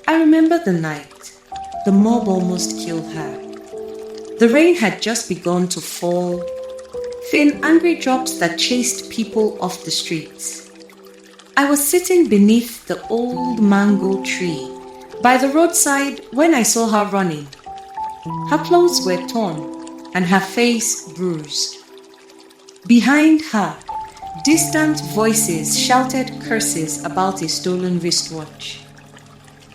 I remember the night. The mob almost killed her. The rain had just begun to fall, thin, angry drops that chased people off the streets. I was sitting beneath the old mango tree by the roadside when I saw her running. Her clothes were torn and her face bruised. Behind her, distant voices shouted curses about a stolen wristwatch.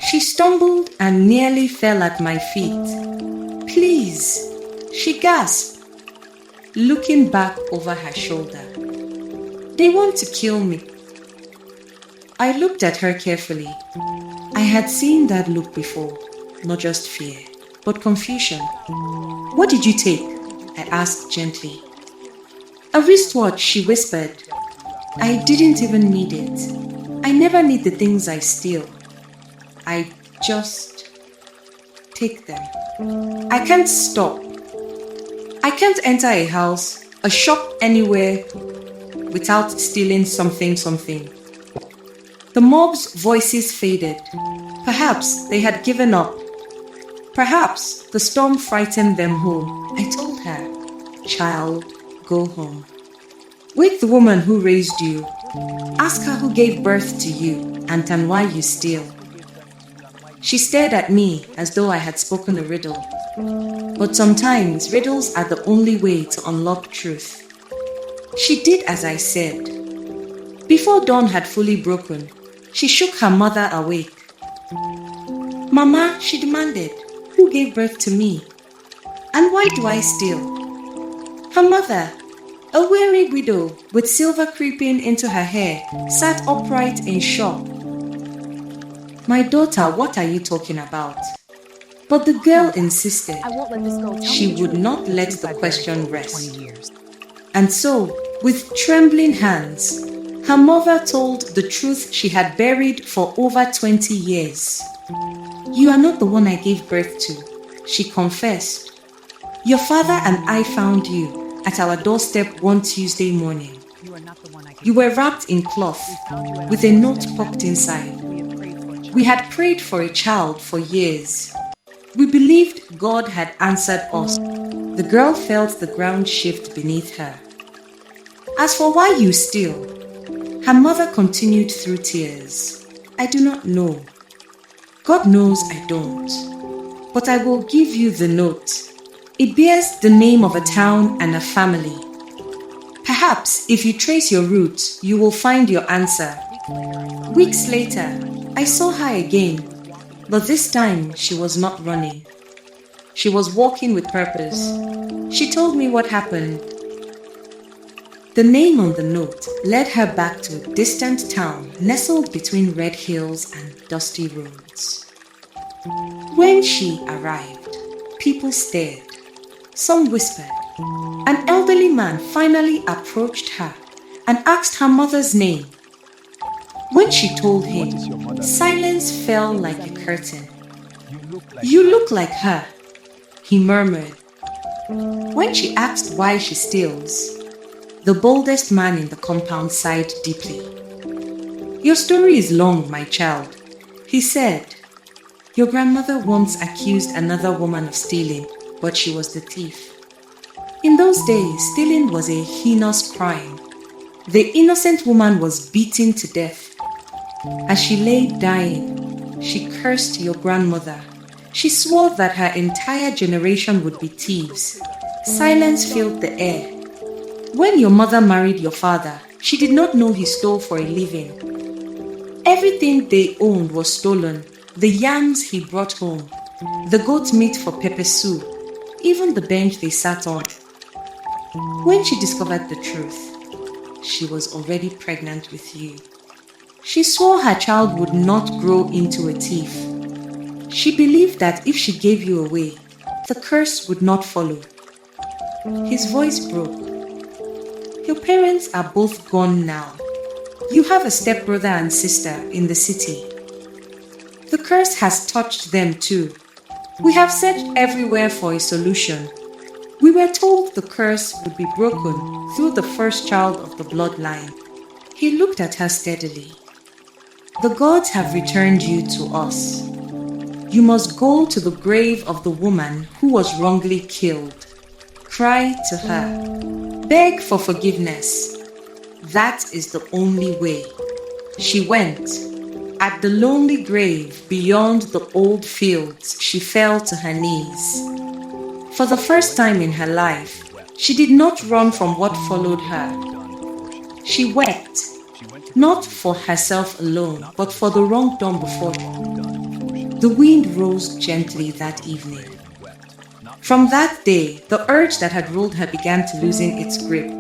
She stumbled and nearly fell at my feet. Please, she gasped, looking back over her shoulder. They want to kill me. I looked at her carefully. I had seen that look before, not just fear, but confusion. What did you take? I asked gently. A wristwatch, she whispered. I didn't even need it. I never need the things I steal. I just take them. I can't stop. I can't enter a house, a shop, anywhere without stealing something. The mob's voices faded. Perhaps they had given up. Perhaps the storm frightened them home. I told her, child, go home. Wake the woman who raised you. Ask her who gave birth to you and why you steal. She stared at me as though I had spoken a riddle. But sometimes riddles are the only way to unlock truth. She did as I said. Before dawn had fully broken, she shook her mother awake. Mama, she demanded, who gave birth to me? And why do I steal? Her mother, a weary widow with silver creeping into her hair, sat upright in shock. My daughter, what are you talking about? But the girl insisted. She would not let the question rest. And so, with trembling hands, her mother told the truth she had buried for over 20 years. You are not the one I gave birth to, she confessed. Your father and I found you at our doorstep one Tuesday morning. You were wrapped in cloth with a note pocked inside. We had prayed for a child for years. We believed God had answered us. The girl felt the ground shift beneath her. As for why you steal, her mother continued through tears. I do not know. God knows I don't. But I will give you the note. It bears the name of a town and a family. Perhaps if you trace your roots, you will find your answer. Weeks later, I saw her again, but this time she was not running. She was walking with purpose. She told me what happened. The name on the note led her back to a distant town nestled between red hills and dusty roads. When she arrived, people stared. Some whispered. An elderly man finally approached her and asked her mother's name. When she told him, silence fell like a curtain. You look like her, he murmured. When she asked why she steals, the boldest man in the compound sighed deeply. Your story is long, my child, he said. Your grandmother once accused another woman of stealing, but she was the thief. In those days, stealing was a heinous crime. The innocent woman was beaten to death. As she lay dying, she cursed your grandmother. She swore that her entire generation would be thieves. Silence filled the air. When your mother married your father, she did not know he stole for a living. Everything they owned was stolen. The yams he brought home, the goat meat for pepper soup, even the bench they sat on. When she discovered the truth, she was already pregnant with you. She swore her child would not grow into a thief. She believed that if she gave you away, the curse would not follow. His voice broke. Your parents are both gone now. You have a stepbrother and sister in the city. The curse has touched them too. We have searched everywhere for a solution. We were told the curse would be broken through the first child of the bloodline. He looked at her steadily. The gods have returned you to us. You must go to the grave of the woman who was wrongly killed. Cry to her. Beg for forgiveness. That is the only way. She went. At the lonely grave beyond the old fields, she fell to her knees. For the first time in her life, she did not run from what followed her. She wept, not for herself alone, but for the wrong done before her. The wind rose gently that evening. From that day, the urge that had ruled her began to loosen its grip.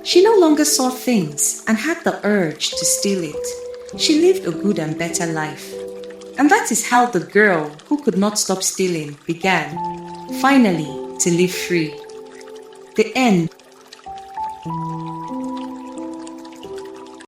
She no longer saw things and had the urge to steal it. She lived a good and better life. And that is how the girl who could not stop stealing began, finally, to live free. The end.